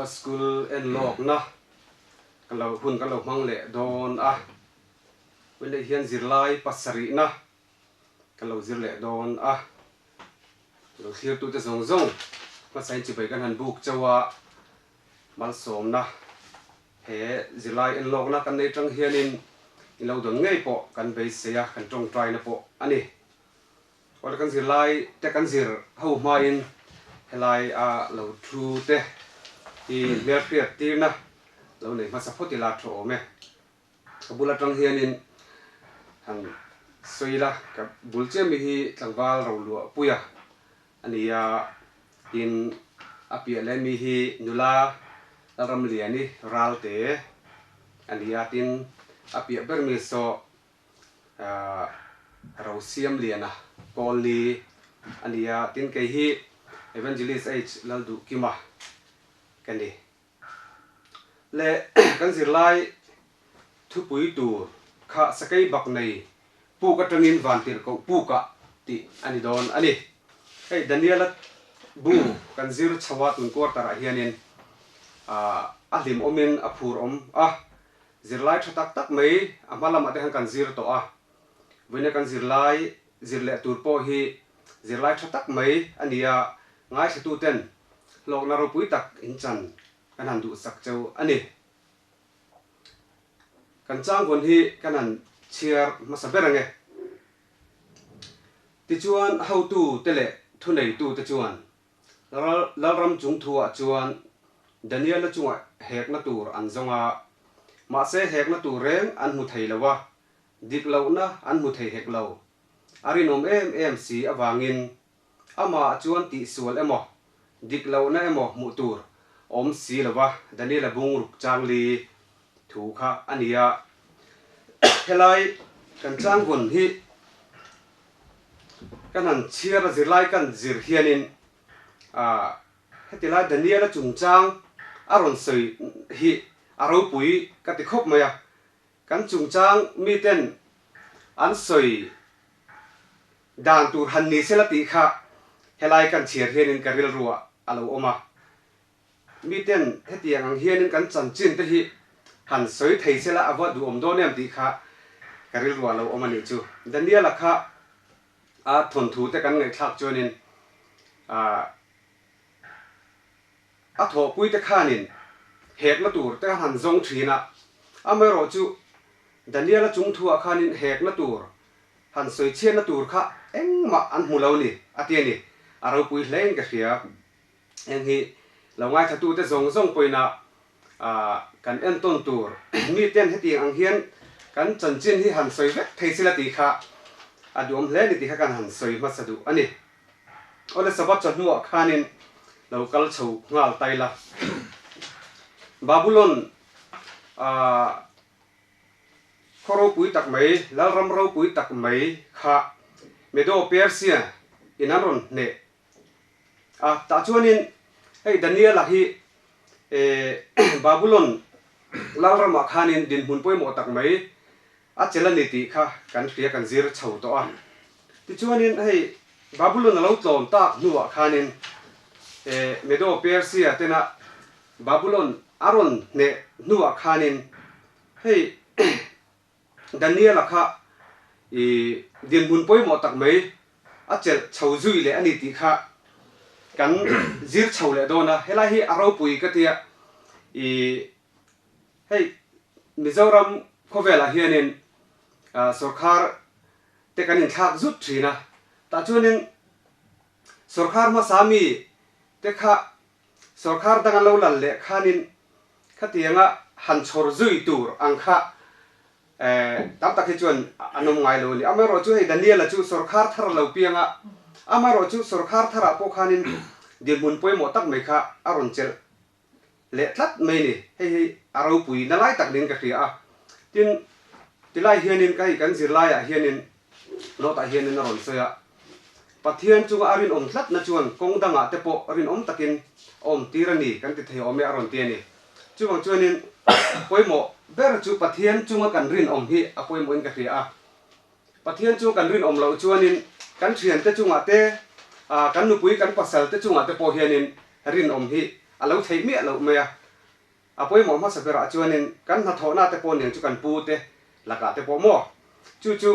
Sabbath school en lok na kalau hun kalau mang le don wele hian zirlai pasari na kalau zir le don lo thir tu te zong zong ma sai chi bai kan han buk chawa mal som na he zirlai en lok na kan nei tang hian in lo don ngei po kan bei se ya kan tong trai na po ani or kan zirlai te kan zir ho ma in helai lo thu te i mer priat tir na lo nei ma sa photi la tho me kabula tang hian in han soila ka bulche mi hi tlangwal ro lu puya ania in apia le mi hi nula ram liani ralte ania tin apia ber mi so ro siam liana polli ania tin ke hi evangelist h laldu kima kani le kan zirlai thu pui tu kha sakai bak nei pu ka tangin van tir ko pu ka ti ani don ani hey daniela bu kan zir chawa tun ko tara hianin alim omin aphur om zirlai thatak tak mai amalam ate han kan zir to wene kan zirlai zirle tur po hi zirlai thatak mai ania ngai se tu ten lok na ro pui tak in chan kan han du sak chau ani kan chang gon hi kan han chiar masaberange ti chuan how to tele thu nei tu te chuan lalram chung thua chuan daniel chunga hek na tur an zonga ma se hek na tur reng an mu thei lawa dik lo na an mu thei hek lo arinom em si awangin ama chuan ti sual emo dik lo na emo mu tur om si lawa daniel bung ruk changli thu kha ania helai kan chang gon hi kan han chiar zirlai kan zir hianin hetilai daniel chung chang aron soi hi aro pui ka ti khop maya kan chung chang mi ten an soi dan tur han ni sela ti kha helai kan chiar hianin ka ril ruwa alo oma mi ten hetiang ang hianin kan chan chin te hi han soi thei sela awa du om do nem ti kha ka ril ruwa lo oma ni chu daniel kha thon thu te kan ngai thak chonin tho pui te khanin hek na tur te han zong thina amero chu daniel chung thu khanin hek na tur han soi chen na tur kha engma an mulo ni atiani aro pui hleng ka khia eng hi longai thatu te zong zong poina kan en ton tur mi ten heti ang hian kan chan chin hi han soi vek thei sila ti kha adum hle ni ti kha kan han soi ma sadu ani ole sabat chanu khanin local chho ngal taila babylon khoro pui tak mai lalram ro pui tak mai kha medo persia inaron ne ta chuanin hey daniel hi babylon lalram khanin din hun poi mo tak mai chelani ti kha kan khria kan zir chho to ti chuanin hey babylon lo tlom ta nuwa khanin medo persia tena babylon aron ne nuwa khanin hey daniel kha din hun poi mo tak mai chel chho zui le ani ti kha kan zir chho le dona hela hi aro pui ka tia hey mizoram khovela hianin sarkar te kanin thak zut thina ta chuanin sarkar ma sami te kha sarkar dang lo lal le khanin khatianga han chhor zui tur ang kha tam tak hi chuan anom ngai lo ni amero chu hei daniel chu sarkar thar lo pianga amero chu sarkar thara po khanin dilmun poi mo tak mai kha aron chel le tlat mai ni hei aro pui na lai tak din ka khria tin tilai hianin kai kan zirlai hianin no ta hianin ron soya pathian chu arin om tlat na chuan kong danga te po rin om takin om tirani kan ti thei ome aron ti ni chuwang chuanin poimo ber chu pathian chunga kan rin om hi apoi moin ka khria pathian chu kan rin om lo chuanin kan thian te chunga te kan nu pui kan pasal te chunga te po hianin rin om hi alo thei mi alo me apoi mo ma sabera chuanin kan na thona te pon ning chu kan pu te laka te po mo chu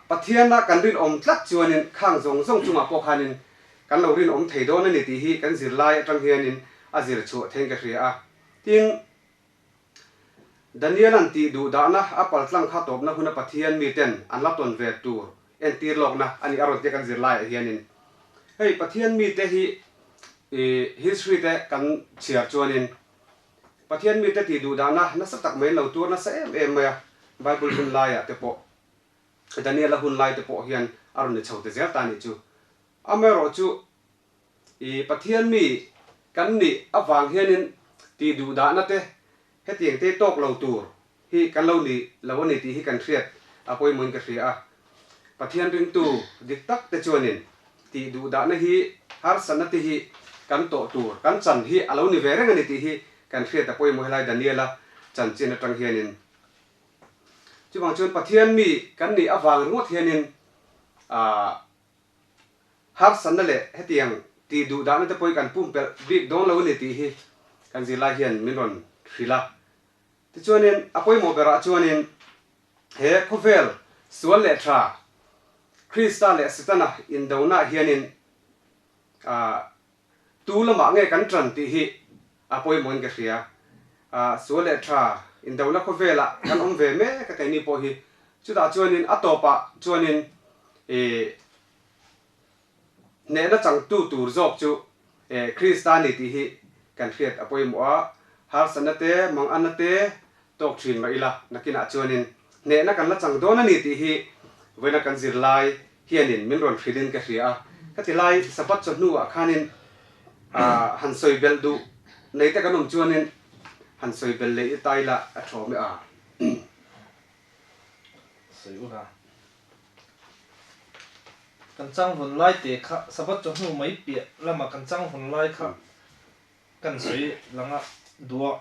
pathian na kan rin om tlat chuanin khang zong zong chunga po khanin kan lo rin om thei do na ni ti hi kan zir lai atang hianin a zir chu theng ka hria a tin Daniel an ti du da na apal tlang kha top na huna pathian mi ten an la ton ve tur en tir lok na ani aron te kan zir lai hianin hei pathian mi te hi history te kan chiar chuanin pathian mi te ti du da na sa tak mai lo tur na sa em ya bible hun lai a te po Daniel hun lai te po hian aron ni chho te zel ta ni chu amero chu pathian mi kan ni awang hianin ti du da na te hetiang te tok lo tur hi kan lo ni lo ni ti hi kan thriat apoi mun ka thria a pathian ring tu dik tak te chuanin ti du da na hi har san ti hi kan to tur kan chan hi alo ni ve reng ani ti hi kan thriat apoi mo helai Daniela chan chin atang hianin chu bang chun pathian mi kan ni awang ngot hianin har san na le hetiang ti du da na te poi kan pum pel big don lo ni ti hi kan zila hian min ron thrila ti chuanin apoi mo bera chuanin he khovel sual le tha Krista le sitana in dona hianin tu lama nge kan tran ti hi apoi mon ka hria sual le tha in dona khovela kan om ve me ka kai ni po hi chu da chuanin atopa chuanin ne na chang tu tur zop chu Krista ni ti hi kan hriat apoi mo a har sanate mang anate tok thin ma ila nakina chuanin ne na kan la chang do na ni ti hi wena kan zir lai hianin min ron philin ka hria ka ti lai sapat chonu a khanin han soi bel du nei ta kanom chuanin han soi bel le tai la a thom me a soi u ha kan chang hun lai te kha sapat chonu mai pi lama kan chang hun lai kha kan soi langa dua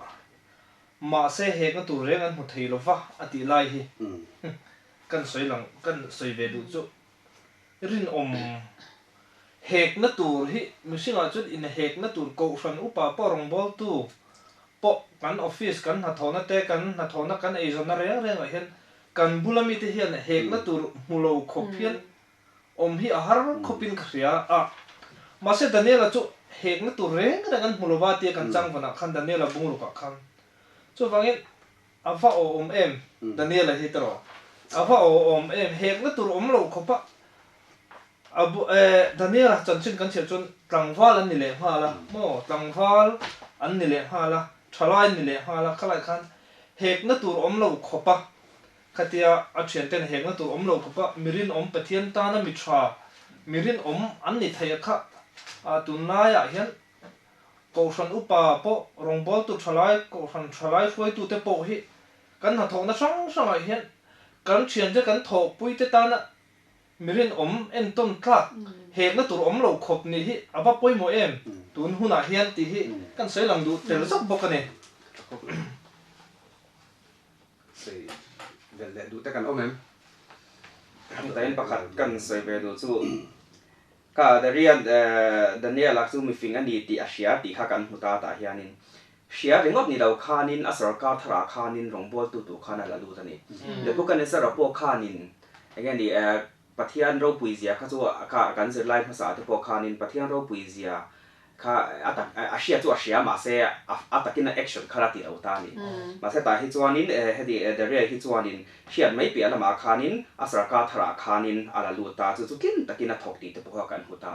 ma se he ka tu reng an mu thei lo va ati lai hi kan soi lang kan soi ve du chu rin om hek na tur hi musinga chut in hek na tur ko fan upa porong bol tu po kan office kan na thona te kan na thona kan ei zona reng reng a hian kan bulami te hian hek na tur mulo khop hian om hi a har khopin khria a ma se Daniel chu hek na tur reng reng an mulo wa te kan chang vana khan Daniel bungru ka khan chu wangin afa o om em Daniel hi tro afa o om em hek na tur om lo khopa abu Daniel chanchin kan chhe chun tlangwal an ni le ha la mo tlangwal an ni le ha la thalai ni le ha la khalai khan hek na tur om lo khopa khatia a thian ten hek na tur om lo khopa mirin om pathian ta na mi tha mirin om an ni thaya kha a tunaya hian ko san upa po rongbol tu thalai ko san thalai foi tu te po hi kan ha thona sang sang a hian kan thian je kan tho pui te ta na mirin om en ton tla hek na tur om lo khop ni hi aba poi mo em tun huna hian ti hi kan sei lang du tel sok bok ani sei vel le du te kan om em tain pakhat kan sei ve du chu ka Daniel ak chu mi fing ani ti asia ti kha kan huta ta hianin sia ringop ni lo khanin asar ka thara khanin rongbol tu khana la lu tani le ko kan sara po khanin again di pathian ro puizia kha chu ka kan zir lai phasa te po khanin pathian ro puizia kha atak asia chu asia ma se atakin action khara ti lo ta ni ma se ta hi chuanin hedi the real hi chuanin hian mai pi ala ma khanin asar ka thara khanin ala lu ta chu kin takina thok ti te po kan huta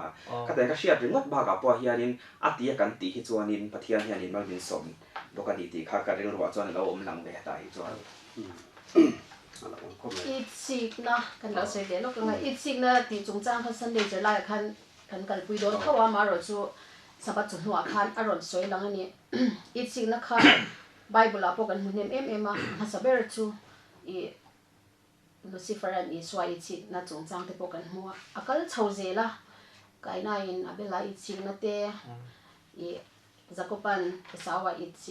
ka ta ka sia ringot ba ga po hianin atia kan ti hi chuanin pathian hianin malvin som bokani ti kha ka ring ro chuan lo om lang ve ta hi chuan It na kan lo se de lo kan it na ti chung chang khan san de je lai khan kal pui don khawa ma ro chu sabat chu hnuah khan aron soi lang ani it na kha Bible a po kan hmunem em a hasaber chu I Lucifer an I swai it na chung chang te po kan hmua akal chho je la kai na in abela it na te I Zakopan sawa it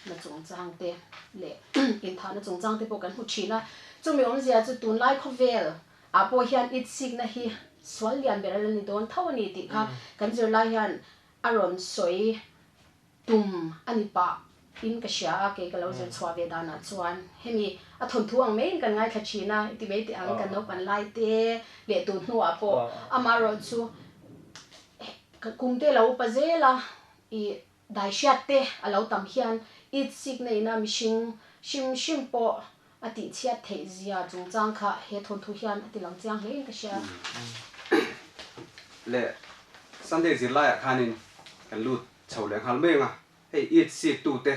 na chung chang te le in tha na chung chang te po kan hu thina chu mi om zia chu tun lai khovel a po hian it na hi swal lian beral ni don thawani ti kha kan zir lai hian aron soi tum ani pa in ka sha ke ka lo zen chwa ve dana chuan hemi a thon thuang main kan ngai thachina ti me ti ang kan no pan lai te le tu hnu a po amaro chu ka kumte lo pa zela I dai shat te alo tam hian it sik nei na mishing shim po ati chia thei zia chung chang kha he thon thu hian ati lang chang hle ka sha le Sunday zirlai khanin kan lut chawleng halmenga hei it sik tu te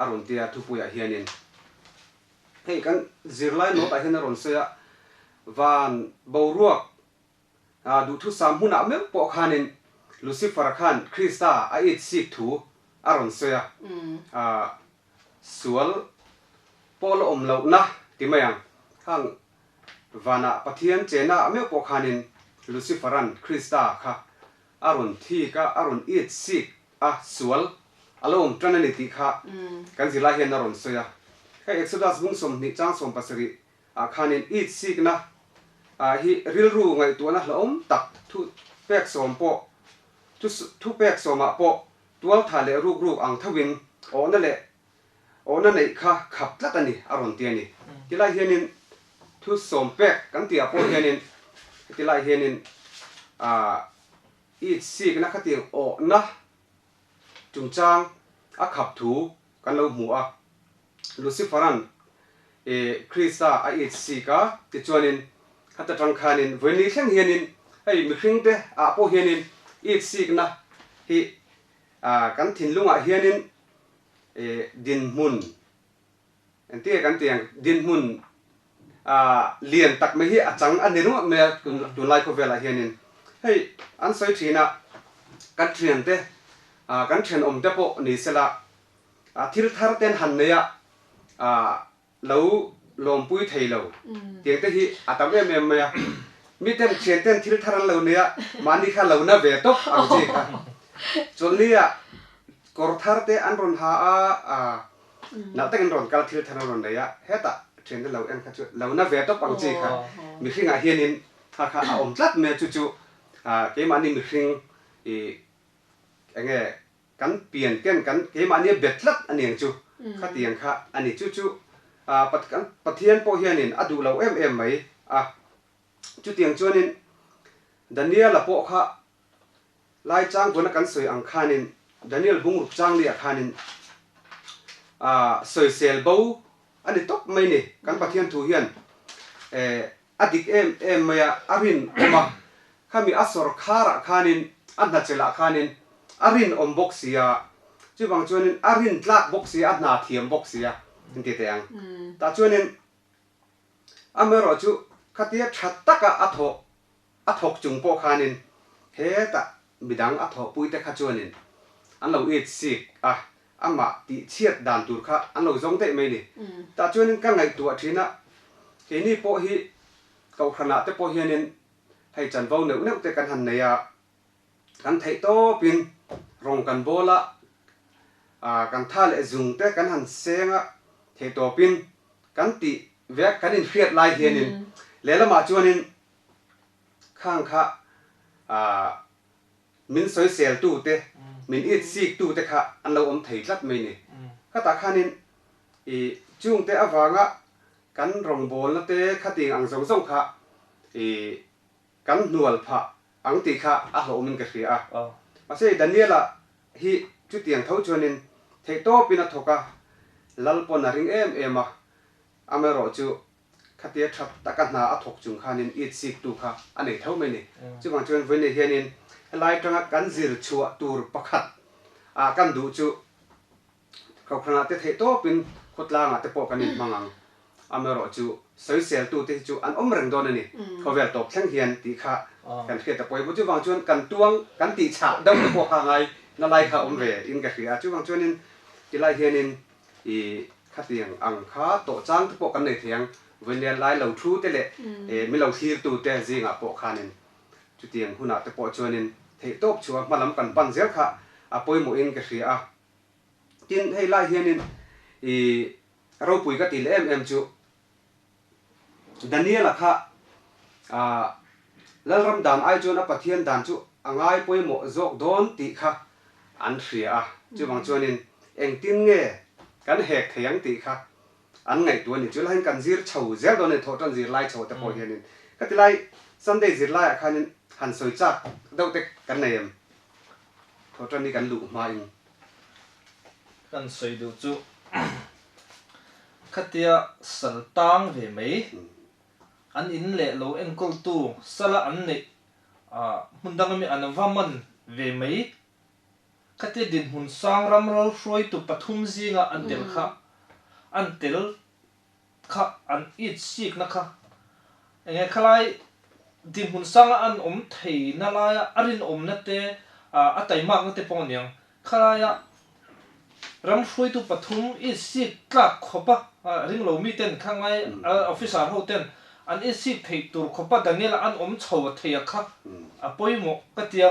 aron tia thupuya hianin hei kan zirlai no ta hian aron soya van boruak du thu sam huna me po khanin Lucifer khan Krista a it sik thu aron soya sual pol omlo na timayang khang vana pathian chena me po khanin Luciferan Krista kha aron thi ka aron it sik a sual alom trananiti kha kan zila hian aron soya ka Exodus bung som ni chang som pasari a khanin it sik na hi rilru ngai tu na hlom tak thu pek som po thu pek som a po tual thale ruk ang thawin ona nei kha khap tlat ani aron ti ani tila hianin thu som pek kan ti a po hianin tila hianin it sik na khati o na chungchang a khap thu kan lo mu a Luciferan Krista a it sika ti chuanin hata tang khanin veni thleng hianin hei mi hring te a po hianin it sik na hi kan thinlunga hianin din mun ente kan tiang din mun lian tak me hi achang anenu me tu lai ko vela hianin hei an soi thina kan thian te kan thian om te po ni sela thil thar ten han ne ya lo lom pui thei lo tiang te hi atam em me ya mi ten thian ten thil tharan lo ne ya mani kha lo na ve tok ang ji kha chol ni ya kor thar te an ron ha na ta kan ron kal thil tharan ron ne ya heta thian te lo en kha chu lo na ve tok ang ji kha mi hringa hianin kha om tlat me chu chu ke mani mi hring enge kan pian ken kan ke mani betlat aniang chu kha tiang kha ani chu chu pathian po hianin adu lo em mai chu tiang chuanin Daniel la po kha lai chang buna kan soi ang khanin Daniel bung ruk chang li khanin soi sel bo ani tok mai ni kan pathian thu hian adik em maya arin oma khami asor khara khanin anna chela khanin arin om boxia chu bang chuanin arin tlak boxia na thiam boxia inti teang ta chuanin amero chu khatia thattaka athok chung po khanin he ta midang atho puite kha chuanin an lo it sik ama ti chiat dan tur kha an lo zong te mai ni ta chuanin ka ngai tu thina ke ni po hi kau khana te po hianin thai chan vo neu te kan han neya kan thei to pin rong kan bola kan tha le zung te kan han senga thei to pin kan ti vek kan in khiat lai hianin lelama chuanin khang kha min soi sel tu te min it sik tu te kha an lo om thei tlat mai ni kha ta khanin chung te awanga kan rong bol na te khating ang zong kha kan nual pha ang ti kha a ho min ka khria ma se Daniela hi chu tiang thau chuanin thei to pina thoka lalpon ring em amero chu khatia that takana a thok chung khanin it sik tu kha anei thau mai ni chu bang chuan voine hianin lai tanga kan zir chua tur pakhat kan du chu kau khana te thei to pin khotla nga te po kanin mangang amero chu soi sel tu te chu an om reng don ani khovel tok thleng hian ti kha kan khe ta poi bu chu bang chuan kan tuang kan ti cha dam po kha ngai na lai kha om ve in ka khria chu bang chuanin ti lai hianin khatiang ang kha to chang te po kan nei thiang voine lai lo thu te le mi lo thir tu te zinga po khanin chu tiang huna te po chuanin thei top chua malam kan pan zel kha apoi mo in ka khria tin hei lai hianin ro pui ka til em chu Daniel kha lalram dan ai chu na pathian dan chu angai poi mo zok don ti kha an thria chu bang chuanin eng tin nge kan hek theyang ti kha an ngai tu ni chu lai kan zir chho zel don ne thotan zir lai chho te po hianin ka ti lai sunday zir lai khanin han soi chak dau te kan nei em thotan ni kan lu ma in kan soi du chu khatia saltang ve mai an in le lo en kol tu sala an ne mundang mi an vaman ve mai khatia din hun sang ram rol hroi tu pathum zinga an tel kha an tel kha an it sik na kha enge khalai din hun sang an thei na la arin na te a tai mak na te pon yang khalaya ram hroi tu pathum it sik tlak khopa ring lo mi ten khangai officer ho ten an it sik thei tur khopa daniel an chho thei kha a poimo katia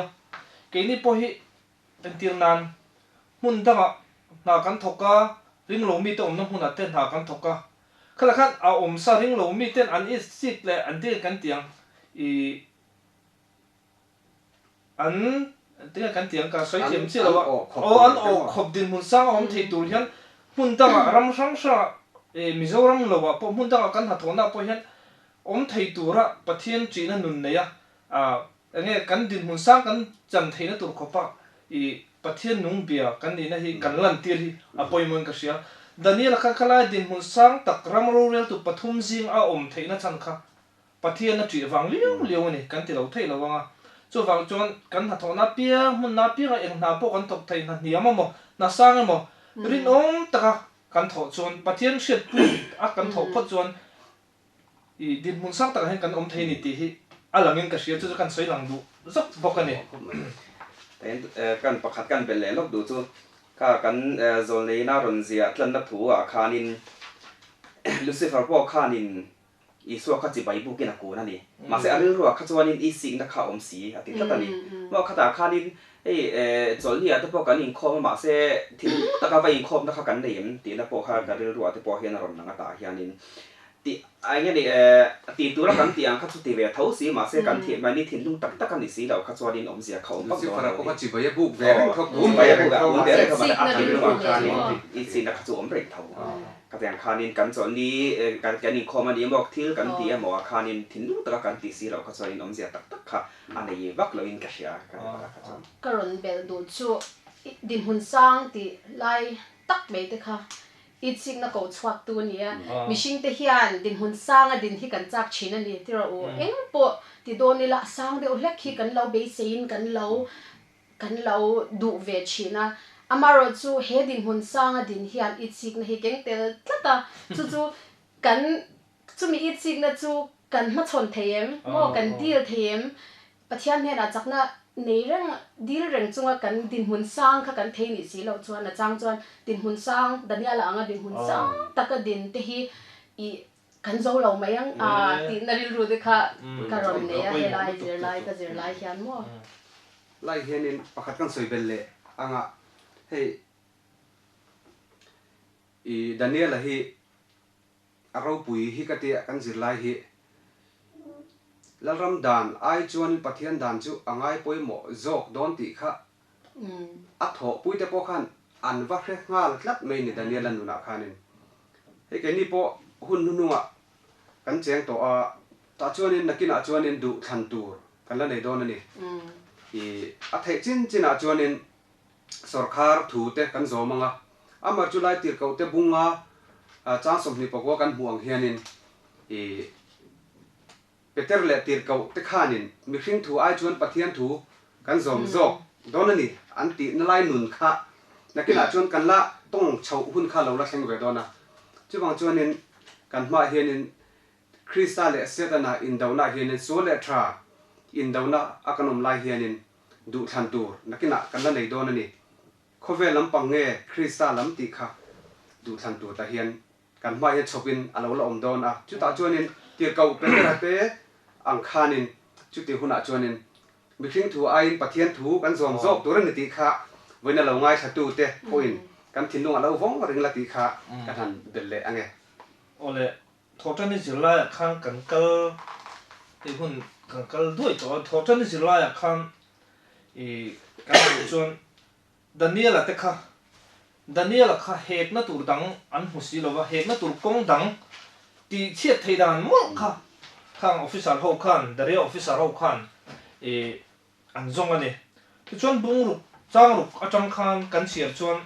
keini po hi entir nan mun danga na kan thoka ring lo mi te na huna ten na kan thoka khala khan a sa ring lo mi ten an it sik le an dir kan tiang i an tiếng kan tiang ka soi thiam chi lo an khop din mun sang thei tur hian mun danga ram sang sa mizoram lo wa po mun danga kan ha thona po hian thei tura pathian chi na nun ne ya enge kan din mun sang kan chan thei na tur khopa i pathian nung bia kan ni na hi kan lan tir hi appointment ka sia daniel kha khala din mun sang tak ram ro rel tu pathum jing thei na chan kha pathian na chi wang liu ni kan ti lo thei lo wanga chu wang chon kan ha thona pia mun na pia eng na po kan tok thei na niam mo na sang mo rin taka kan tho chon pathian shet pu kan tho phot chon i din mun sang taka hen kan thei ni ti hi alangin ka sia chu kan soi lang du zok bokani kan pakhat kan bel le lok du chu ka kan zol nei na ron zia tlan na thu a khanin lucifer po khanin isu kha chi bai bu kina ko na ni ma se aril ro kha chuanin i sing na kha si ati ta ni ma kha ta khanin chol hi ata po kan in khom ma se thin ta ka vai khom na kha kan nei em ti na po kha ka ril ro ate po hian ron na ta hianin ti ai nge ni ti tu ra kan ti ang kha chu ti ve thau si ma se kan thi ma ni thin lung tak tak kan ni si lo kha chuanin sia khom si fara ko chi bai bu ve ko bu bai ko ga bu de ka ba a ti ro kha ni i si na kha chu rek thau ka yang khanin kan chol ni kan ni khom ani mok thil kan ti mo khanin thin lung tak kan ti si lo kha chuanin sia tak tak kha ani vak lo in ka sia ka ron bel du chu din hun sang ti lai tak me te kha it sing na ko chhuak tu nia mishing te hian din hun sang a din hi kan chak chhin ani ti ro eng po ti do ni la sang de hlek khi kan lo be sein kan lo du ve china amaro chu he din hun sang a din hian it sing na hi keng tel tlata chu kan chu mi it sing na chu kan ma chon them mo kan dil them pathian he na chakna nei rang dil rang chunga kan din hun sang kha kan thei ni si lo chuan na chang chuan din hun sang daniala anga din hun sang taka din te hi i kan zo lo mayang ti naril ru de kha karon ne ya helai zir lai hian mo lai hianin pakhat kan soi bel le anga hei i daniel hi aro pui hi ka te kan zir lai hi lalram dan ai chuan pathian dan chu angai poi mo zok don ti kha a tho pui te po khan an va hre ngal tlat mai ni daniel an nuna khanin he ke ni po hun nuwa kan cheng to a ta chuanin nakina chuanin du than tur kan la nei don ani i a thei chin a chuanin sarkar thu te kan zo manga amar chu lai tir ko te bunga chang som ni po ko kan huang hianin i peter le tir ko te khanin mi hring thu ai chuan pathian thu kan zom zok don ani an ti na lai nun kha nakina chuan kan la tong chho hun kha lo la thleng ve dona chu bang chuanin kan ma hianin krista le setana in dauna hianin so le tha in dauna akanom lai hianin du than tur nakina kan la nei don ani khove lampang nge krista lam ti kha du than tur ta hian kan ma hian chopin alo la om don a chu ta chuanin tir kau peter te ang khanin chu ti huna chuanin mi hring thu ain pathian thu kan zom zok tur ni ti kha voina lo ngai thatu te point kan thinung alo vong ring la ti kha kan han bel le ange ole thotani zirla khang kan kal te hun kan kal doi to thotani zirla khang kan chuan Daniel te kha Daniel kha hek na tur dang an husi lova hek na tur kong dang ti chiat thei dan mo kha khang officer ho khan dare officer ho khan an zong ani chuan bung ru chang ru atang khan kan chiar chuan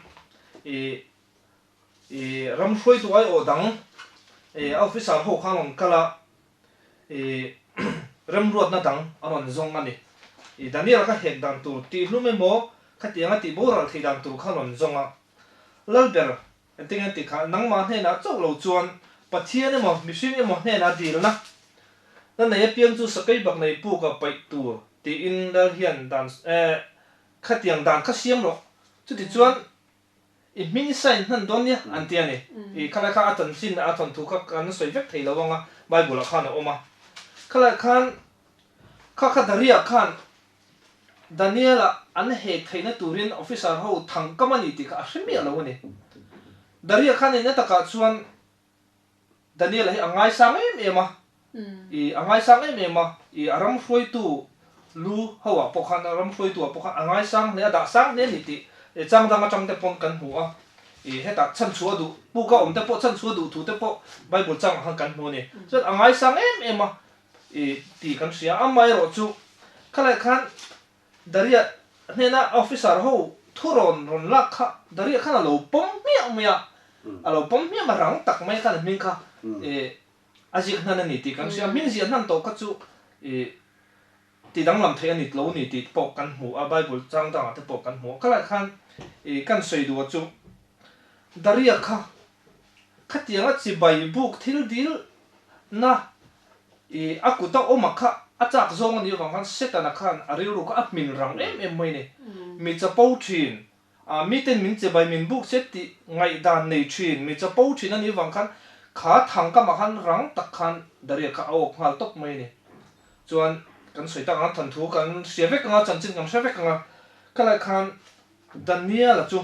ram hroi tu ai o dang officer ho khan on kala ram ruat na dang aron zong ani Daniel ka hek dan tu ti hlu me mo khatianga ti boral thei dan tu khan on zonga lalber entingan ti kha nangma hne na chok lo chuan pathian emo mihring emo hne na dil na nei piang chu sakai bak nei pu ka pai tu ti in dal hian dan khatiang dan kha siam ro chu ti chuan i ming sign han don ya an ti ani khala kha atan sin aton thu kha kan soi vek thei lo wanga bible kha na oma khala khan kha daria khan Daniela an hek theina turin officer ho thang kamani ti kha hrimia lo ni daria khan ina taka chuan Daniela hi angai sang ema angai sang ema aram hroi tu lu hawa pokhan aram hroi tu pokhan angai sang ne da sang ne ni ti chang dang atang te pon kan hu a heta chan chua du pu ka om te po chan chua du thu te po bible chang han kan hu ni chuan angai sang ema ti kan sia amai ro chu khala khan daria hena officer ho thuron ron lak kha daria khana lo pom mia alo pom mia marang tak mai kan min kha ajik hna ni ti kan sia min zian nan to kha chu ti dang lam thei ani lo ni ti po kan hu a bible chang da te po kan hu khala khan kan sei du chu daria kha khatianga chi bai book thil dil na akuta omakha achak zong ani wang setana khan ariru ka apmin rang em mai ni mi chapo thin mi ten min che bai min book set ti ngai dan nei thin mi chapo thin ani wang khan kha thang ka ma khan rang tak khan daria ka au khal tok mai ni chuan kan soi ta nga than thu kan siavek nga chanchin kan siavek nga kala khan Daniel chu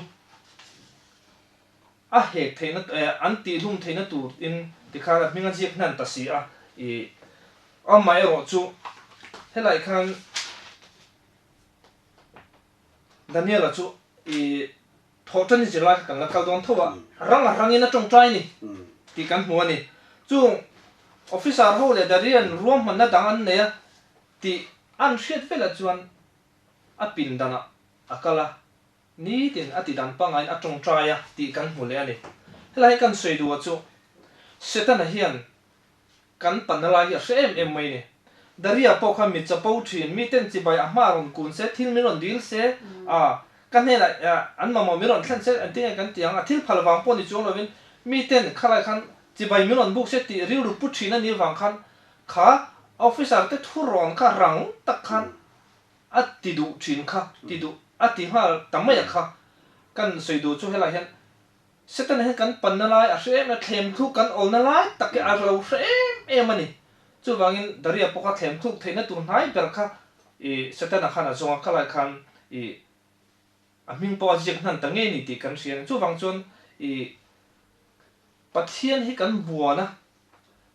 a hek theina an ti lum theina tu in ti kha minga jek nan ta si a mai ro chu helai khan Daniel chu thotan ji la kan la kal don thowa rang ina tong trai ni ti kan hmu ani chu officer ho le darian ruam man na dang an ne ti an hriat vela chuan a pin dana akala ni tin ati dan pangai a tong trai a ti kan hmu le ani helai kan sei du chu setana hian kan panala hi em mai ni daria po kha mi chapo thin mi ten chi bai a ma ron kun se thil mi ron dil se kan he la an ma mo mi ron thlan se an tinga kan tiang a thil phal wang po ni chung lovin mi ten khala khan chi bai mi ron buk se ti ri ru pu thina ni wang khan kha officer te thu ron kha rang tak khan a ti du thin kha ti du a ti ha tamaya kha kan sei du chu hela hian setan he kan pan na lai a hre na thlem thu kan ol na lai tak ke a lo hre em ani chu wangin daria poka thlem thuk theina tur hnai ber kha setana khana zonga khalai khan aming po jek nan ta nge ni ti kan sian chu wang chon pathian hi kan buana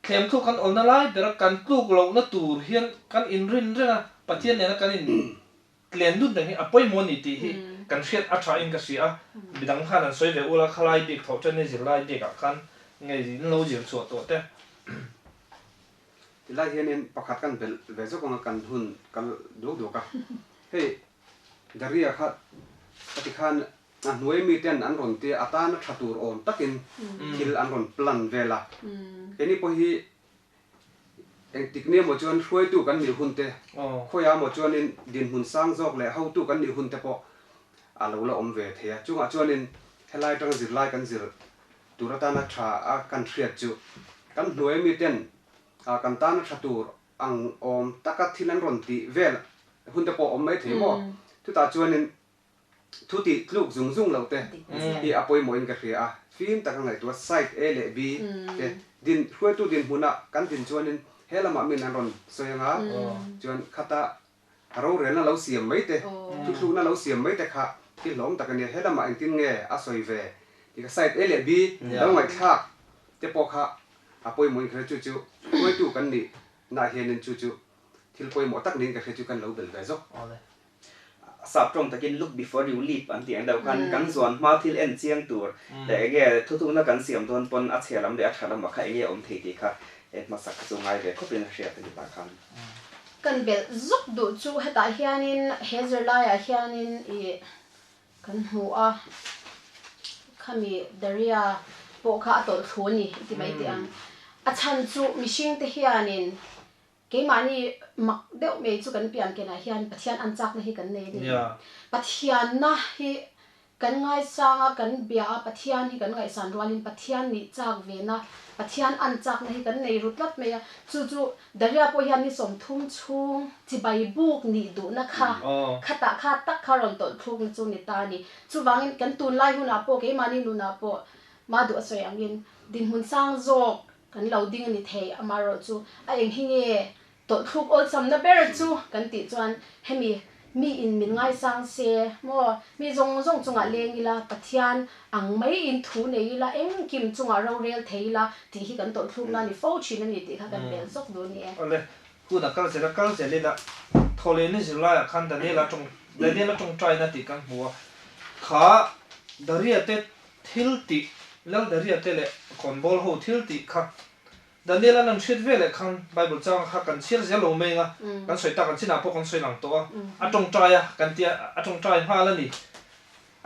thlem thuk kan ol na lai ber kan tluk lo na tur hian kan in rin renga pathian ne na kan in tlen dun dang hi apoi mo ni ti hi kan hriat a tha in ka sia bidang khan an soi ve ula khalai bik tho chen ni zilai bik a khan ngai zin lo jir chu to te lai hianin pakhat kan bel ve zo kong kan hun kal du ka hei daria khat ati khan a nuai mi ten an ron ti atan thatur on takin thil an ron plan vela eni po hi eng tikne mo chuan hruai tu kan ni hun te khoya mo chuan in din hun sang jok le how tu kan ni hun te po alo la om ve thea chunga chuan in helai tang zir lai kan zir turata na tha a kan thriat chu kan nuai mi ten kan tan thatur ang om taka thilan ron ti vel hun te po om mai the mo tu ta chuan in thu ti tluk zung lo te hi apoi mo in ka hria a film ta ngai tu site a le b te din hruai tu din huna kan din chuan in helama min an ron soyanga chuan khata aro re na lo siam mai te tu thu na lo siam mai te kha ti lom ta kan helama in tin nge a soi ve ti ka site a le b lo ngai thak te po kha apoi mo in kha chu hruai tu kan ni na hian in chu thil poi mo tak nin ka hre chu kan lo bel ve zo sap trong takin look before you leap an tiang dau kan zon ma thil en chiang tur le ege thu thu na kan siam don pon a chelam de a thalam ma kha ege om thei ti kha et ma sak chu ngai ve ko pin share ti ta khan kan bel zuk du chu heta hianin hezerlaya hianin I kan hu a khami daria po kha tol thuni ti mai ti ang a chan chu mishing te hianin ke mani mak deuh me chu kan pian ke na hian pathian an chak na hi kan nei ni pathian na hi kan ngai sanga kan bia pathian hi kan ngai san rualin pathian ni chak ve na pathian an chak na hi kan nei rutlat me ya chu daria po hian ni som thum chung chi bai buk ni du na kha khata kha tak kha ron tol thuk ni chu ni ta ni chu wangin kan tun lai huna po ke mani nu na po ma du asoi angin din hun sang zo kan lo ding ni thei amaro chu a eng hinge tol thuk ol sam na ber chu kan ti chuan hemi mi in min ngai sang se mo mi zong zong chunga lengila pathian ang mai in thu neila eng kim chunga ro rel theila ti hi kan tol thuk na ni fo chin ni ti kha kan bel zok do ni ole ku na kal se le la thole ni zula khan da ne la chung try na ti kan huwa kha daria te thil ti lal daria te le kon bol ho thil ti kha Daniela nam shit vele khan Bible chang kha kan sil zelo me nga kan soi ta kan china po kan soi lang to a tong try a kan tia a tong try ha la ni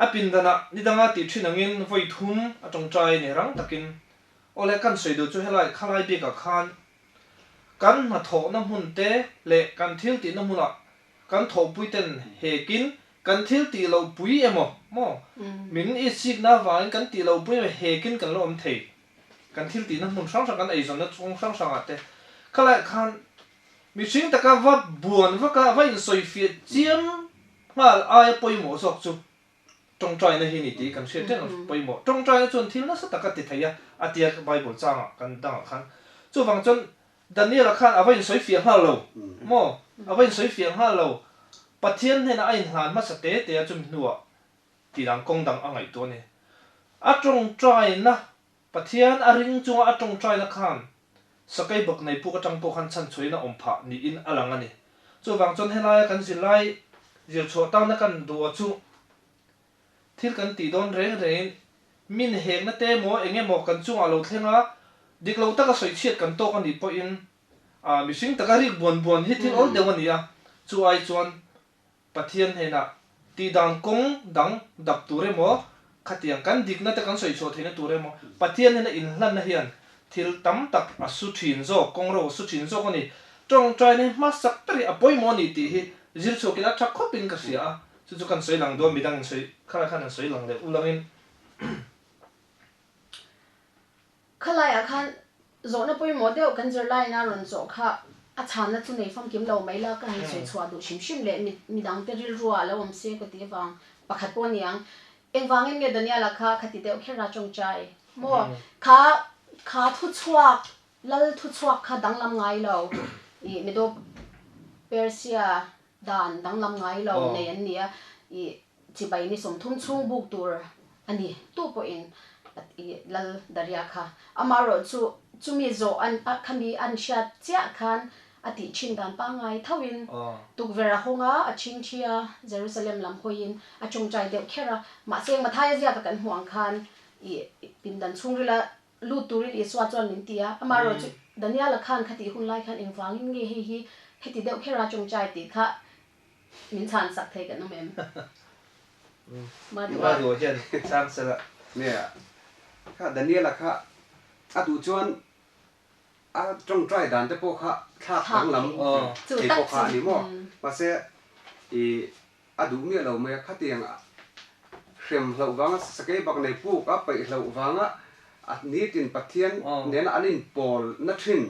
a pin dana ni danga ti thinangin voi thum a tong try ni rang takin ole kan soi do chu helai khalai be ka khan kan na tho na hun te le kan thil ti na huna kan tho pui ten he kin kan thil ti lo pui emo mo min I sik na wa kan ti lo pui he kin kan lo om thei kan thil ti na mun sang kan ai zon na chung sang ate khala khan mi sing ta ka va buan va ka va in soi fi chiam mal ai poi mo sok chu tong trai na hi ni ti kan se ten poi mo tong trai chon thil na sa ta ka ti thaya atia Bible chang kan dang khan chu wang chon Daniel khan a va in soi fi ha lo mo a va in soi fi ha lo pathian he na ai han ma sa te chum nuwa ti dang kong dang angai to ne a tong trai na pathian aring chunga atong try na khan sakai bak nei pu ka tang po khan chan chhoina om pha ni in alanga ni chu wang chon helai kan zilai zir chho ta na kan do chu thil kan ti don reng min hek na te mo enge mo kan chunga lo thlenga diklo ta ka soi chiat kan to kan ni po in a mishing ta ka rik bon hi thil ol dewani a chu ai chuan pathian he na ti dang kong dang dap ture mo khatiang kan dik na te kan soi chaw theina ture mo pathian hena in hlan na hian thil tam tak a su thin zo kong ro su thin zo ko ni tong trai ne ma sak tari a poi mo ni ti hi zir chokin a thak khopin ka sia chu kan soi lang do midang soi khan soi lang le ulangin khala ya khan zo na poi mo deu kan zer lai na ron zo kha a chan na chu nei fam kim lo mai la ka han soi chwa du shim le mi dang te ril ruwa la om se ko ti wang pakhat po niang engwangin nge Daniela kha khati deuh khera chong chai mo kha thu chuak lal thu chuak kha danglam ngai lo I medo Persia dan danglam ngai lo nei an nia I chibai ni som thum chung buk tur ani tu po in I lal daria kha amaro chu mi zo an khami an sha chia khan ati chin dan pa ngai thawin tuk vera honga a chin thia Jerusalem lam hoin a chung chai deuh khera ma seng ma thai zia ka kan huang khan I pin dan chungrila lu turit I swa chon min tia amaro chu Daniela khan khati hun lai khan engwangin nge hi heti deuh khera chung chai ti kha min chan sak thei kan mem ma du hian sang sala ne kha Daniela kha a du chuan a trong trai dan te po kha thak dang lam e po kha ni mo pa se I a du mi lo me kha tiang a hrem hlo wanga sakai bak nei pu ka pai hlo wanga a ni tin pathian nen anin pol na thin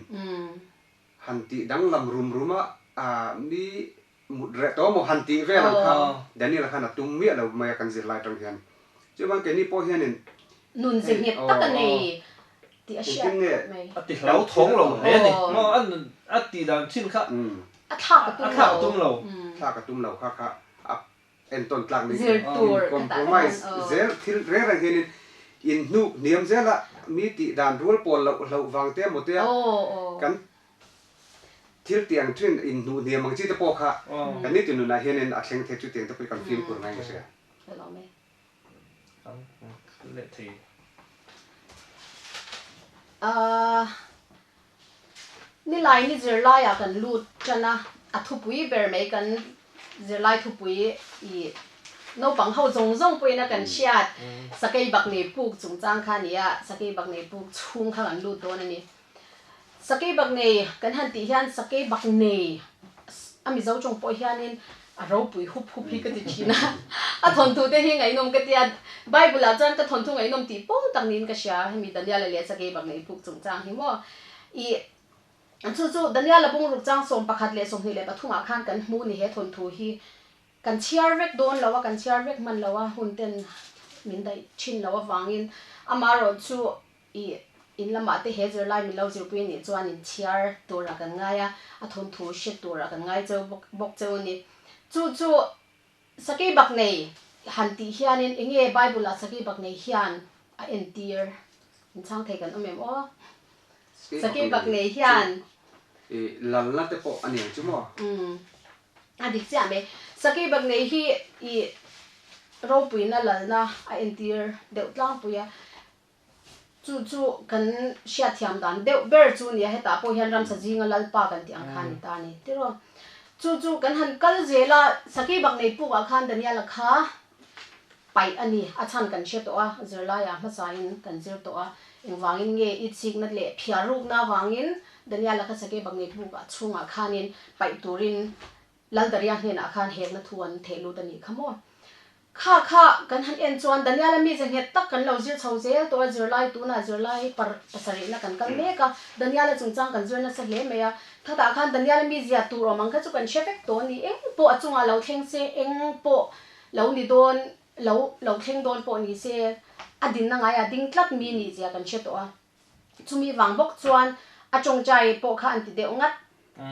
han ti dang lam ruma a mi mut re to mo han ti ve lam kha Daniel kha na tum mi lo me kan zir lai tang hian chu bang ke ni po hian in nun zin het tak nei ti a sha mai ati hlau thong lo le ni mo an ati dan chin kha a thak ka tum lo thak ka tum lo kha en ton tlak ni zir tur compromise zel thil re ra hian in nu niam zela mi ti dan rul pol lo wang te mo te kan thil tiang twin in nu niam mang chi te po kha kan ni tinu na hianin a thleng the chu tiang te pui kan film kur ngai ka se hello me lệ thì ni lai ni zir lai a kan lut chana a thu pui ber mai kan zir lai thu pui I no pang ho zong zong pui na kan siat sakai bak nei puk chung chang kha ni a sakai bak nei puk chung kha kan lut don ani sakai bak nei kan han ti hian sakai bak nei ami zo chong po hianin a ro pui hup hup hi ka ti thina a thon tu te hi ngai nom ka tia bible a chan ka thon thu ngai nom ti po tak nin ka sia hemi dania le sakai bak nei puk chung chang hi mo I chu dania la bung ruk chang som pakhat le som hi le pathuma khan kan mu ni he thon thu hi kan chiar vek don lawa kan chiar vek man lawa hunten min dai chin lawa wangin amaro chu I in lama te hezer lai mi lo zir pui ni chuan in chiar tura kan ngaia a thon thu she tura kan ngai chau bok chau ni chu sakai bak nei han ti hianin enge bible la sakai bak nei hian a entir in chang thei kan omem o sakai bak nei hian lal la te po ani chu mo adik cha me sakai bak nei hi I ro pui na lal na a entir deu tlang puya chu kan sia thiam dan deu ber chu ni heta po hian ram sa jinga lal pa kan ti ang khan ni ta ni tiro chu kan han kal zela sakai bak nei pu a khan dania la kha pai ani a chan kan she to a zerla ya ma sa in kan zir to a eng wangin nge I chik na le phia ruk na wangin dania la kha sakai bak nei pu ka chunga khanin pai turin lal daria hne na khan hek na thuan thelu tani khamo kha kan han en chuan dania la mi jeng het tak kan lo zir chho zel to zir lai tu na zir lai par pasari na kan kal me ka dania la chung chang kan zir na sa hle me ya thata khan dania la mi zia tu ro mang ka chu kan shefek to ni eng po achunga lo thleng se eng po lo ni don lo thleng don po ni se adin na ngai ading tlat mi ni zia kan she to a chumi wang bok chuan a chong chai po kha an ti de ngat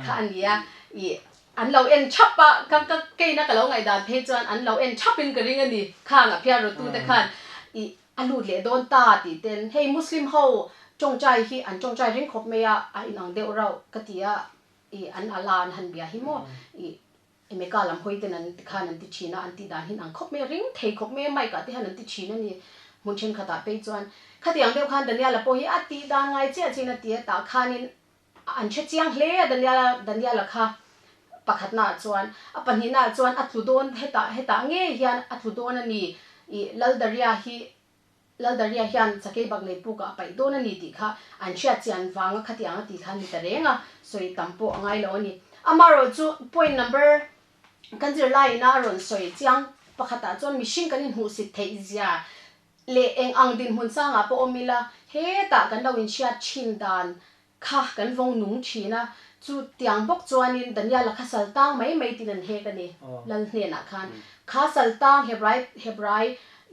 kha an ya I an lo en chapa ka ke na ka lo ngai dan phe chuan an lo en chapin ka ring ani kha nga phia ro tu te khan I alu le don ta ti ten hey muslim ho chong chai hi an chong chai ring khop me ya a inang deu rau ka tia I an alan han bia hi mo I emeka lam hoi ten an ti khan an ti china an ti dan hin ang khop me ring thei khop me mai ka ti han an ti china ni mun chen khata pe chuan khatiang deu khan dania la po hi a ti dan ngai che china ti ta khanin an che chiang hle dania la kha pakhat na chuan a pani na chuan a thudon heta nge hian a thudon ani I lal daria hian sakai bak nei pu ka pai don ani ti kha an chia chian wanga khatiang ti khan ni tarenga soi tampo angai lo ani amaro chu point number kan zir lai na ron soi chiang pakhata chuan mishing kan in hu si thei zia le eng ang din hun sanga po omila he ta kan lo in chia chin dan kha kan vong nung thina chu tiang bok chuanin dania la kha saltang mai tinan he ka ni lal hne na khan kha saltang hebrai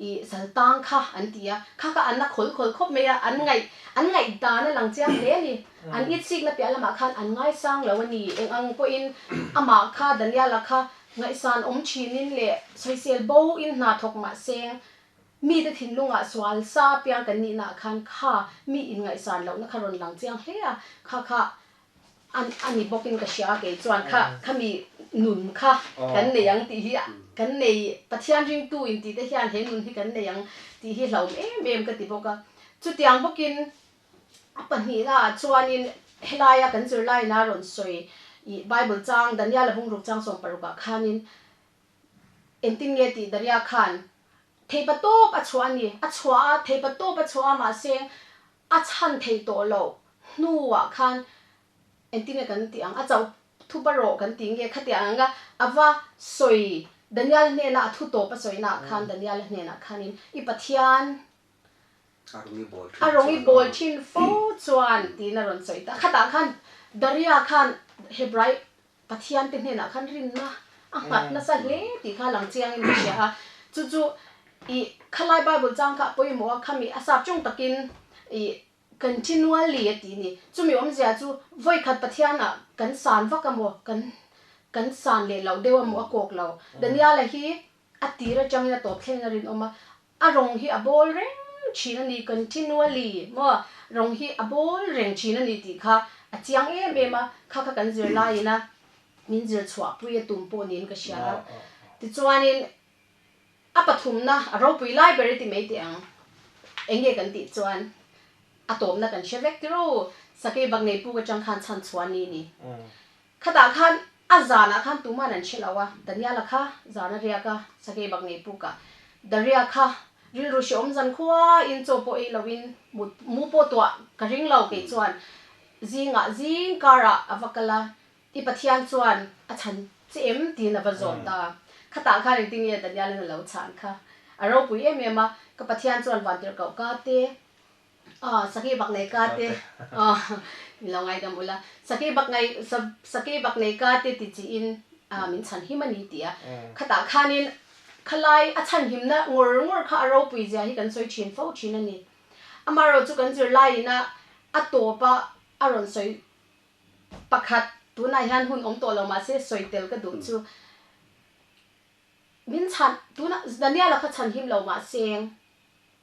I saltang kha antia kha ka anna khol khop me ya an ngai da na lang chiang le ni an it sik na pya lama khan an ngai sang lo ani eng ang po in ama kha dania la kha ngai san chinin le soisel bo in na thok ma seng mi te thin lunga swal sa piang kan ni na khan kha mi in ngai san lo na kharon lang chiang he ya kha ani bokin ka sia ke chuan kha mi nun kha kan ne yang ti hi kan nei pathian ring tu in ti te hian he nun hi kan ne yang ti hi hlom em ka ti boka chu tiang bokin apani la chuanin helaya kan zur lai na ron soi I bible chang dania la bung ruk chang som paruka khanin entin nge ti daria khan theipato pa chuani a chua theipato pa chua ma seng a chan thei to lo nuwa khan entin kan ti ang a chau thu baro kan ti nge khatiang nga awa soi danial ne na thu to pa soi na khan danial ne na khanin I pathian arongi bol thin fo chuan ti na ron soi ta khata khan daria khan hebrai pathian te ne na khan rin na mat na sa le ti kha lang chiang in sia chu I khalai bible chang ka poi mo khami asap chung takin I continually ti ni chumi om zia chu voi khat pathiana kan san vaka mo kan san le lo dewa mo akok lo dania la hi atira changina to thleng rin oma arong hi abol reng china ni continually mo rong hi abol reng china ni ti kha chiang em kha kan zir lai na min zir chua pui tum po nin ka sia ti chuanin a pathum na a ro pui lai beri ti mei ti ang enge kan ti chuan a tom na kan shevek ti ro sake bang nei pu ka chang khan chan chuan ni khata khan a zana khan tuma nan chilawa dania la kha zana ria ka sake bang nei pu ka daria kha ril ru shom zan khuwa in cho po e lawin mu po to ka ring lo ke chuan zinga zing kara avakala i pathian chuan a chan chem ti na bazon ta khata kha ring ting ye dania le lo chan kha aro pui em ka pathian chuan van tir ka ka te sake bak nei ka te milongai dam ula sake bak nei ka te ti chi in min chan hi mani tia khata khanin khalai a chan him na ngor kha aro pui ja hi kan soi chin fo chin ani amaro chu kan zir lai na a topa aron soi pakhat tuna hian hun om to lo ma se soitel ka du chu min chan tuna dania la kha chan him lo ma seng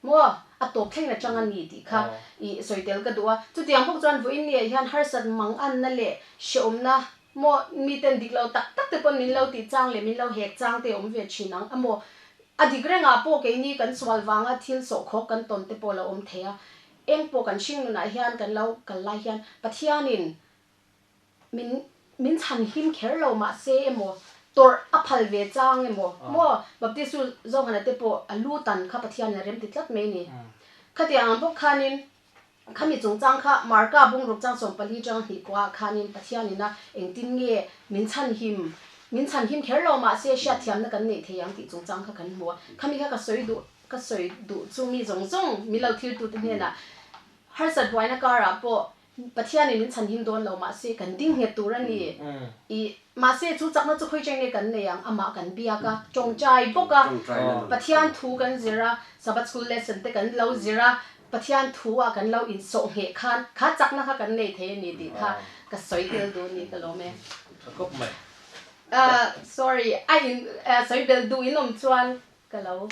mo a top thleng na changan ni ti kha I soitel ka duwa chu tiang phok chuan voin ni hian har sat mang an na le shom na mo mi ten dik lo tak te pon min lo ti chang le min lo hek chang te om ve chinang amo adigrenga po ke ni kan swal wanga thil so kho kan ton te po lo om thea eng po kan shing na hian kan lo kal lai hian pathianin min chan him kher lo ma se emo tor aphal ve chang emo mo baptisu zo hana te po alu tan kha pathian rem ti tlat me ni khatiang bok khanin khami chung chang kha marka bung ruk chang som pali chang hi kwa khanin pathianina engtin nge min chan him kher lo ma se sha thiam na kan nei theyang ti chung chang kha kan mo khami kha ka soi du chu mi zong mi lo thil tu te na har sat buaina kara po pathiani min chan him don lo ma se kan ding he turani I ma se chu chakna chu khoi cheng ne kan ne yang ama kan bia ka chong chai boka pathian thu kan zira sabat school lesson te kan lo zira pathian thu a kan lo in so he khan kha chakna kha kan nei the ni ti kha ka soi tel do ni ka lo me kop mai sorry I soi tel do in om chuan ka lo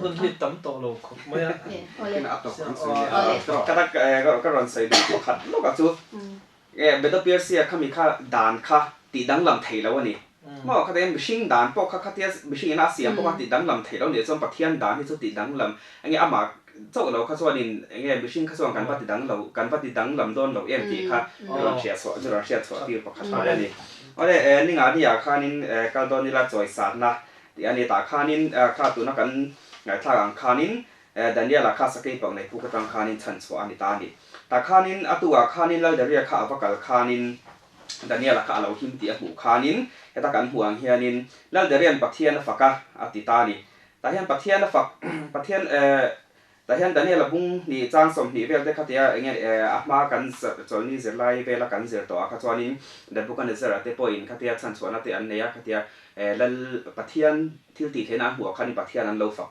hun hi tam to lo kop mai Kena atok kan kata ka ron sai du khat lo ka chu beto piersia khami kha dan kha ti dang lam thei lo ani mo kha den machine dan po kha tia machine na siam po ti dang lam thei lo ni chom pathian dan ni chu ti dang lam ange ama chok lo kha chuanin ange machine kha chuan kan pa ti dang lam don lo em ti kha ron sia so ti pa kha ta ani ore ni nga ni ya kha nin kal don ni la choi sat na ti ani ta kha nin kha tu na kan ngai thla ang kha nin Daniela kha sakai pang nei pu ka tang khanin chan chwa ani ta ni ta khanin atua khanin la daria kha avakal khanin Daniela kha alo him ti a hu khanin heta kan huang hianin la darian pathian faka ati ta ni ta hian pathian fak pathian ta hian Daniela bung ni chang som ni vel te khatia enge ahma kan cholni zirlai vela kan zir to kha chuanin da bukan zera te point khatia chan chwana te an neya khatia lal pathian thil ti thena hu khani pathian an lo fak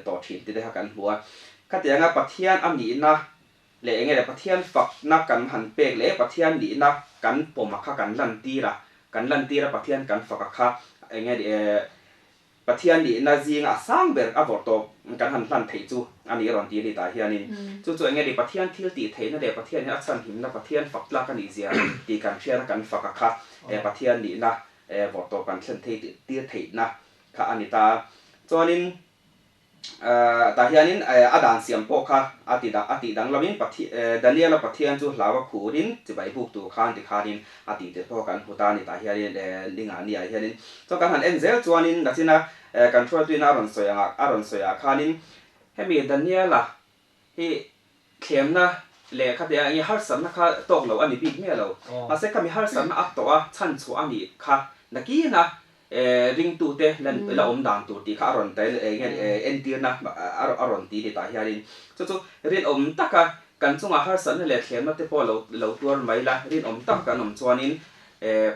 to thin ti de ha kan huwa khatianga pathian ami na le enge le pathian fak na kan han pek le pathian ni na kan poma kha kan lan ti ra pathian kan fak kha enge pathian ni na zinga sang ber a vorto kan han lan thei chu ani ron ti ni ta hianin chu enge di pathian thil ti theina de pathian ni achan him na pathian fak la kan izia ti kan share kan fak kha pathian ni na vorto kan thlen thei ti thei na kha ani ta chuanin ta hianin adan siam po kha ati dang lamin Daniela pathian chu hlawa khurin chibai buk tu khan ti khanin ati te po kan huta ni ta hianin linga ni a hianin to kan han enzel chuanin nachina control tu na aron soya khanin hemi Daniela hi thlemna le khatia ngi har san na kha tok lo ani big me lo ma se kami har san na ak to a chan chu ani kha nakina ring tu te la om dan tu ti kha ron te entir na aron ti ta hianin chu rin om taka kan chunga har san le thlem na te po lo tur mai la rin om tak kan om chuanin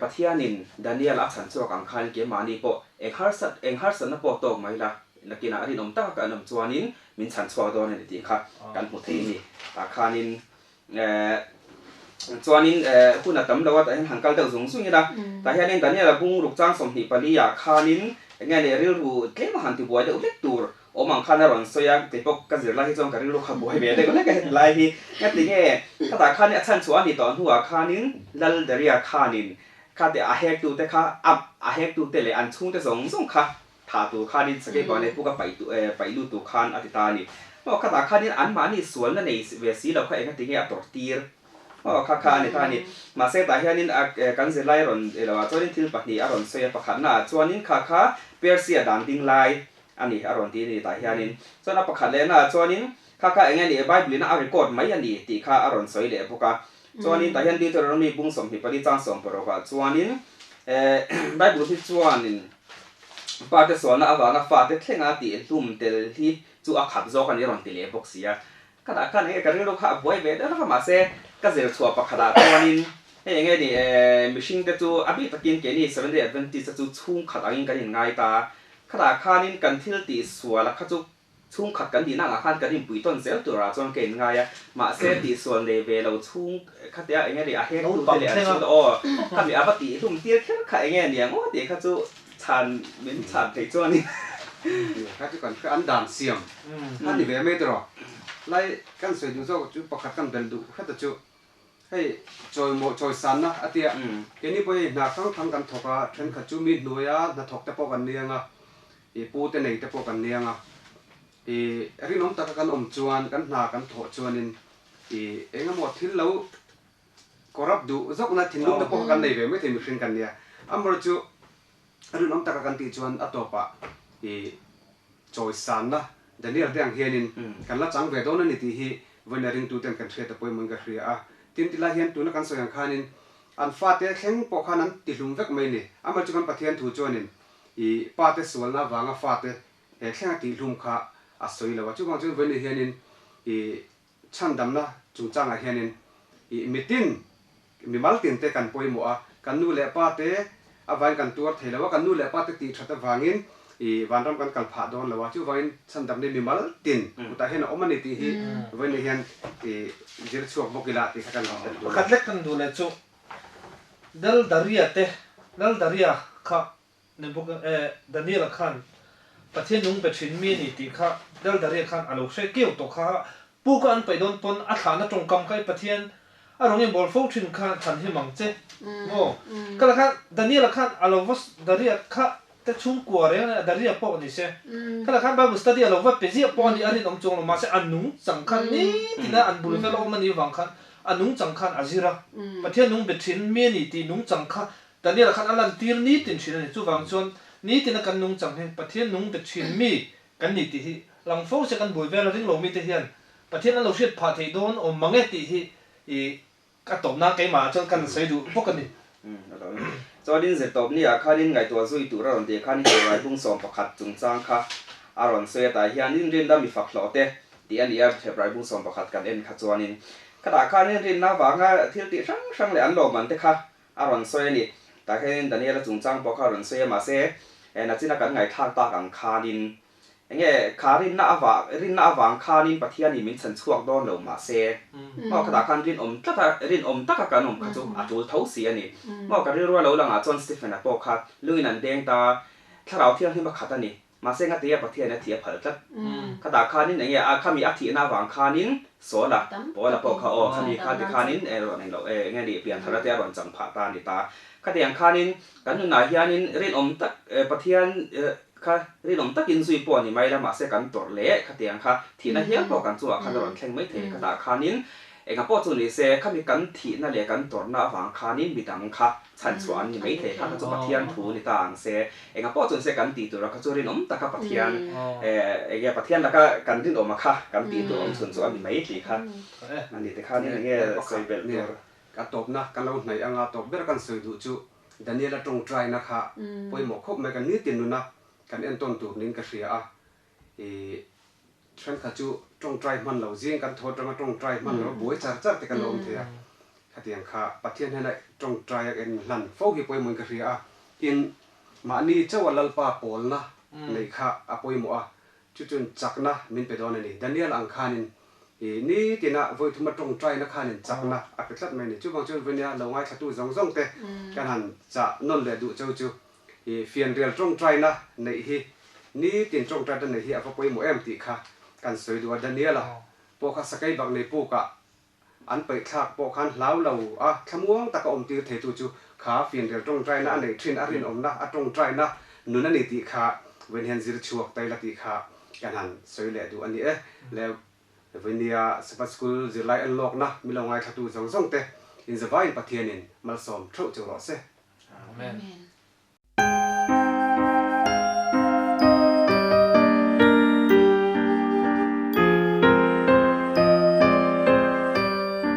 pathianin Daniel a chan chu kan khan ke mani po eng har san na po tok mai la nakina rin om tak kan om chuanin min chan chwa don ni ti kha kan mu thei ni ta khanin chuanin huna tam lo ta hen hankal deuh zung zung ina ta hianin Daniela bung ruk chang som hi pali ya khanin nge le ril ru tlema han ti buai de ulek tur o mang khana ron soya te pok ka zir la hi chong ka ring lo kha bo he be de ko le ka het lai hi ka ti nge ka ta khan a chan chu ani ton huwa khanin lal daria khanin ka te a hek tu te kha a hek tu te le an chung te zong zong kha tha tu khanin sake ba ne pu ka pai lu tu khan ati ta ni o ka ta khanin an ma ni sual na nei ve si lo kha e ka ti nge a tor tir o kha kha ni ta ni ma se ta hianin a kan zir lai ron e lo chuanin thil pahni a ron soya pakhat na chuanin kha persia dan ding lai ani aron ti ni ta hianin chona pakhat le na chuanin kha enge ni bible na a record mai ani ti kha aron soi le buka chuanin ta hian Deuteronomy bung som hi pali chang som paro ka chuanin bible hi chuanin pa te so na awanga fa te thlenga ti hlum tel hi chu a khap zo kan ron ti le bok sia kada kan e ka ri lo kha boy be da ka ma se ka zel chua pakhada chuanin enge ni mishing te chu abi takin ke ni 7 day adventist chu chung khat angin kan ngai ta khada khanin kan thil ti suala kha chu chung khat kan di na nga khan kan in pui ton zel tu ra chon ke ngai ya ma se ti sual le ve lo chung khatia enge ri a he tu te le an chu o ka mi abati thum tir kher kha enge ni ang o te kha chu chan min chan te chuan ni ka chu kan an dan siam han ni ve me tro lai kan soi du zo chu pakhat kan bel du kha ta chu hey choi san na atia keni poi na khang kan thoka then kha chu mi noya na thok te po kan nianga e pu te nei te po kan nianga e ri nom ta kan chuan kan na kan tho chuanin e enga mo thil lo korap du zok na thin lum te po kan nei ve me the mi hrin kan nia amro chu ri nom ta kan ti chuan atopa e choi san na Daniel dang hianin kan la chang ve don ni ti hi venaring tu ten kan thre ta poi mong ga hria a tin ti la hian tu na kan soyang khanin an fa te thleng po khanan ti hlum vek mai ni ama chu kan pathian thu chuanin I pa te sual na wanga fa te he thlenga ti hlum kha a soi lawa chu bang chu veni hianin I chandam na chung changa hianin I mitin mi maltin te kan poi mo a kan nu le pa te awan kan tuar thelawa kan nu le pa te ti thata wangin I vanram kan kal pha don lawa chu wain chandam ne mi maltin uta hena omani ti hi veni hian I jir chuak bokila ti khakan khat lek kan du le chu dal daria kha ne buk Daniel khan pathian nung pe thin mi ni ti kha dal daria khan alo she keu to kha pu kan pe don pon a thana tong kam kai pathian a rong bol fo thin kha than hi mang che mo kala kha Daniel khan alo was daria kha te chung kwa re na daria po ni se kala khan ba study alo wa pe ji po ni ari nom chong ma se anung chang khan ni ti na an bul fe lo mani wang khan anung chang khan azira pathian nung be thin mi ni ti nung chang kha Daniel khan alan tir ni tin thin ni chu wang chon ni tin kan nung chang he pathian nung be thin mi kan ni ti hi lang fo se kan bul ve ring lo mi te hian pathian an lo shet pha thei don o mange ti hi I ka top na kai ma chon kan sai du bok ni cho din ze top ni a khanin ngai to zui tu ron te khanin rai bung som pakhat chung chang kha aron se ta hianin rin da mi fak hlo te ti ani ar the rai bung som pakhat kan en kha chuanin kada khanin rin na wanga thil ti sang le an lo man te kha aron soe ni ta khanin Daniel chung chang po kha ron se ma se na china kan ngai thak ta kang khanin enge kharin na awang khanin pathian ni min chan chuak don lo ma se mo kada khan rin om ta ka kan om kha chu a tul thau si ani mo ka ri ro lo langa John Stephen a po kha luin an deng ta tharau thiang hi ma khat ani ma se nga te pathian na thia phal tat kada khanin enge a khami a thi na wang khanin so la po la po kha o khami khanin e ro nei lo nge ri pian thara te ron chang pha ta ni ta khatiang khanin kan nu na hianin rin om tak pathian kha ri lom takin zui po ni mai lama se kan tor le khatiang kha thina hian po kan chu a khan ron thleng mai the kha da khanin enga po chu ni se khami kan thina le kan tor na wang khanin bidang kha chan chuan ni mai the kha chu pathian thu ni ta ang se enga po chu se kan ti tu ra kha chu rin om ta kha pathian ege pathian la ka kan rin om kha kan ti tu om chun chu ani mai thi kha ani te kha ni nge soi bel ni ka top na kan lo hnai anga top ber kan soi du chu Daniel atong try na kha poi mo khop me kan ni tin nu na kan en ton tu ning ka hria a e thren kha chu tong try man lo jing kan tho tong try man lo boi char te kan lom thea khatiang kha pathian hena tong try en lan fo hi poi mo ka hria a in ma ni chawalal pa pol na nei kha a poi mo a chu chun chak na min pe don ani Daniel ang khanin e ni tina voi thuma tong try na khanin chak na a pe thlat mai ni chu bang chun venia lo ngai thatu zong te kan han cha non le du chu chu e fian real tong try na nei hi ni tin trong tra dan hi a poi mo em ti kha kan soi du Daniela po kha sakai bak nei pu ka an pai thak po khan lau lo a thamuang ta ka om ti the tu chu kha fian der trong trai na nei thin arin om na a trong trai na nuna ni ti kha wen hen zir chuak tai la ti kha kan han soi le du ani e le venia sapa school zilai unlock na milongai thatu zong zong te in the vine pathianin malsom tro chu ro se Amen. Amen.